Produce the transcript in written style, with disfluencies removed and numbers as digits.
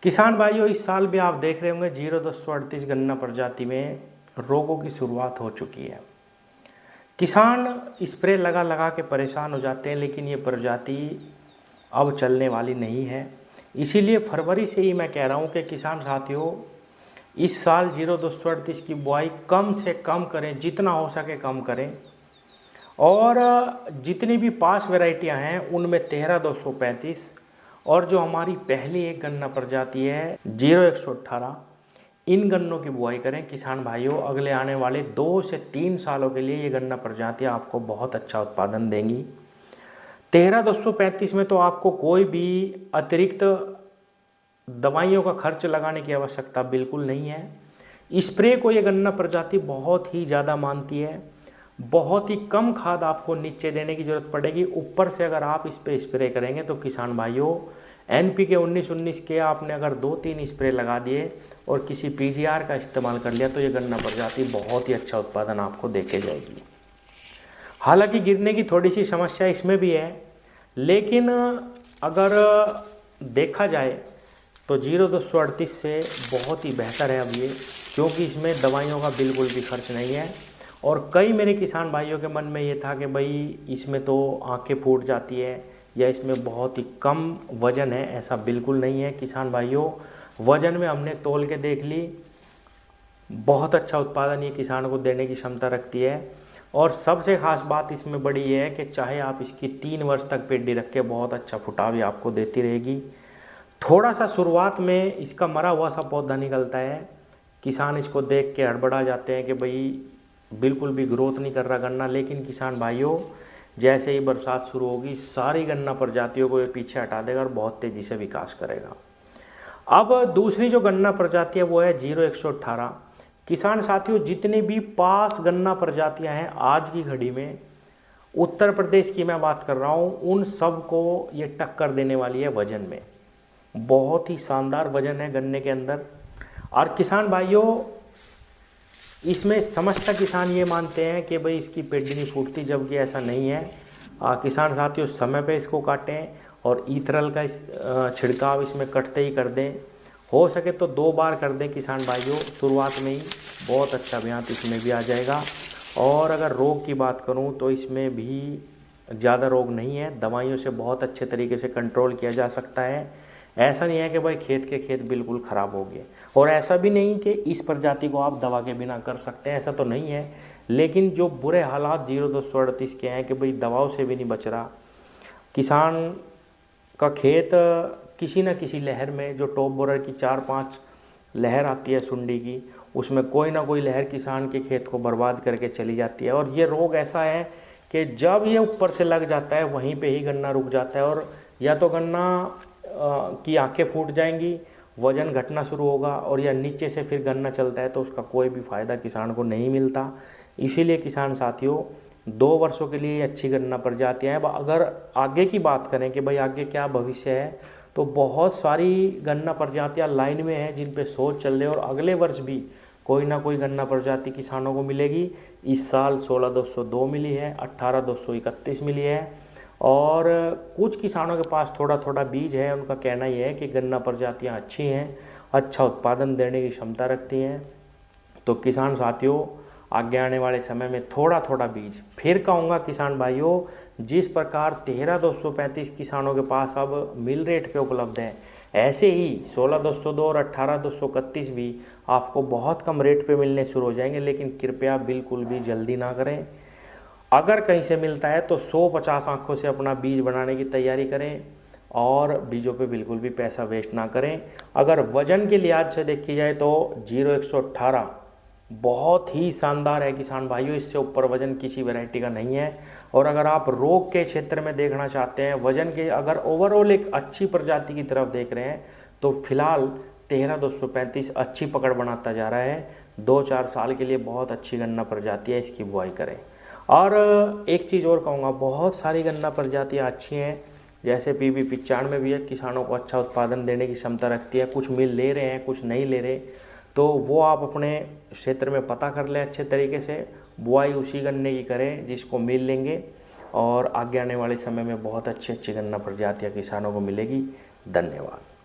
किसान भाइयों, इस साल भी आप देख रहे होंगे 0238 गन्ना प्रजाति में रोगों की शुरुआत हो चुकी है। किसान स्प्रे लगा लगा के परेशान हो जाते हैं, लेकिन ये प्रजाति अब चलने वाली नहीं है। इसीलिए फरवरी से ही मैं कह रहा हूँ कि किसान साथियों, इस साल 0238 की बुआई कम से कम करें, जितना हो सके कम करें। और जितनी भी पास वैरायटियाँ हैं उनमें 13235 और जो हमारी पहली एक गन्ना प्रजाति है 0118, इन गन्नों की बुआई करें। किसान भाइयों, अगले आने वाले 2 से 3 सालों के लिए ये गन्ना प्रजातियाँ आपको बहुत अच्छा उत्पादन देंगी। 13235 में तो आपको कोई भी अतिरिक्त दवाइयों का खर्च लगाने की आवश्यकता बिल्कुल नहीं है। स्प्रे को ये गन्ना प्रजाति बहुत ही ज़्यादा मानती है। बहुत ही कम खाद आपको नीचे देने की ज़रूरत पड़ेगी। ऊपर से अगर आप इस पर स्प्रे करेंगे तो किसान भाइयों, NPK 19-19 के आपने अगर 2-3 स्प्रे लगा दिए और किसी PGR का इस्तेमाल कर लिया तो ये गन्ना प्रजाति बहुत ही अच्छा उत्पादन आपको देके जाएगी। हालांकि गिरने की थोड़ी सी समस्या इसमें भी है, लेकिन अगर देखा जाए तो 0238 से बहुत ही बेहतर है अब ये, क्योंकि इसमें दवाइयों का बिल्कुल भी खर्च नहीं है। और कई मेरे किसान भाइयों के मन में ये था कि भाई इसमें तो आंखें फूट जाती है या इसमें बहुत ही कम वज़न है। ऐसा बिल्कुल नहीं है किसान भाइयों, वज़न में हमने तोल के देख ली, बहुत अच्छा उत्पादन ये किसान को देने की क्षमता रखती है। और सबसे ख़ास बात इसमें बड़ी ये है कि चाहे आप इसकी 3 वर्ष तक पेडी रख के बहुत अच्छा फुटाव भी आपको देती रहेगी। थोड़ा सा शुरुआत में इसका मरा हुआ सा पौधा निकलता है, किसान इसको देख के हड़बड़ा जाते हैं कि भाई बिल्कुल भी ग्रोथ नहीं कर रहा गन्ना। लेकिन किसान भाइयों, जैसे ही बरसात शुरू होगी सारी गन्ना प्रजातियों को ये पीछे हटा देगा और बहुत तेज़ी से विकास करेगा। अब दूसरी जो गन्ना प्रजाति है वो है 0118। किसान साथियों, जितनी भी पास गन्ना प्रजातियां हैं आज की घड़ी में, उत्तर प्रदेश की मैं बात कर रहा हूँ, उन सब को ये टक्कर देने वाली है वजन में। बहुत ही शानदार वजन है गन्ने के अंदर। और किसान भाइयों, इसमें समझता किसान ये मानते हैं कि भाई इसकी पेडी नहीं फूटती, जबकि ऐसा नहीं है। किसान साथियों, समय पे इसको काटें और ईथरल का छिड़काव इसमें कटते ही कर दें। हो सके तो 2 बार कर दें किसान भाइयों, शुरुआत में ही बहुत अच्छा अभियान इसमें भी आ जाएगा। और अगर रोग की बात करूं तो इसमें भी ज़्यादा रोग नहीं है, दवाइयों से बहुत अच्छे तरीके से कंट्रोल किया जा सकता है। ऐसा नहीं है कि भाई खेत के खेत बिल्कुल ख़राब हो गए, और ऐसा भी नहीं कि इस प्रजाति को आप दवा के बिना कर सकते हैं, ऐसा तो नहीं है। लेकिन जो बुरे हालात 0238 के हैं कि भाई दवाओं से भी नहीं बच रहा, किसान का खेत किसी न किसी लहर में, जो टॉप बोरर की 4-5 लहर आती है सुंडी की, उसमें कोई ना कोई लहर किसान के खेत को बर्बाद करके चली जाती है। और ये रोग ऐसा है कि जब ये ऊपर से लग जाता है वहीं पे ही गन्ना रुक जाता है, और या तो गन्ना की आंखें फूट जाएंगी, वज़न घटना शुरू होगा, और या नीचे से फिर गन्ना चलता है तो उसका कोई भी फ़ायदा किसान को नहीं मिलता। इसीलिए किसान साथियों, 2 वर्षों के लिए अच्छी गन्ना प्रजातियाँ हैं। अगर आगे की बात करें कि भाई आगे क्या भविष्य है, तो बहुत सारी गन्ना प्रजातियाँ लाइन में हैं जिन पे सोच चल रही है, और अगले वर्ष भी कोई ना कोई गन्ना प्रजाति किसानों को मिलेगी। इस साल 16202 मिली है, 18231 मिली है, और कुछ किसानों के पास थोड़ा थोड़ा बीज है। उनका कहना ही है कि गन्ना प्रजातियाँ अच्छी हैं, अच्छा उत्पादन देने की क्षमता रखती हैं। तो किसान साथियों, आगे आने वाले समय में थोड़ा थोड़ा बीज, फिर कहूँगा किसान भाइयों, जिस प्रकार 13235 किसानों के पास अब मिल रेट पे उपलब्ध है, ऐसे ही 16202 और 18231 भी आपको बहुत कम रेट पे मिलने शुरू हो जाएंगे। लेकिन कृपया बिल्कुल भी जल्दी ना करें। अगर कहीं से मिलता है तो 150 आंखों से अपना बीज बनाने की तैयारी करें, और बीजों पे बिल्कुल भी पैसा वेस्ट ना करें। अगर वजन के लिहाज से देखी जाए तो 0118 बहुत ही शानदार है किसान भाइयों, इससे ऊपर वजन किसी वैरायटी का नहीं है। और अगर आप रोग के क्षेत्र में देखना चाहते हैं, वजन के अगर ओवरऑल एक अच्छी प्रजाति की तरफ देख रहे हैं, तो फिलहाल 13235 अच्छी पकड़ बनाता जा रहा है। 2-4 साल के लिए बहुत अच्छी गन्ना प्रजाति है, इसकी बुआई करें। और एक चीज़ और कहूँगा, बहुत सारी गन्ना प्रजातियाँ अच्छी हैं, जैसे PB 95 भी है, किसानों को अच्छा उत्पादन देने की क्षमता रखती है। कुछ मिल ले रहे हैं, कुछ नहीं ले रहे, तो वो आप अपने क्षेत्र में पता कर लें अच्छे तरीके से, बुआई उसी गन्ने की करें जिसको मिल लेंगे, और आगे आने वाले समय में बहुत अच्छी अच्छी गन्ना प्रजातियाँ किसानों को मिलेगी। धन्यवाद।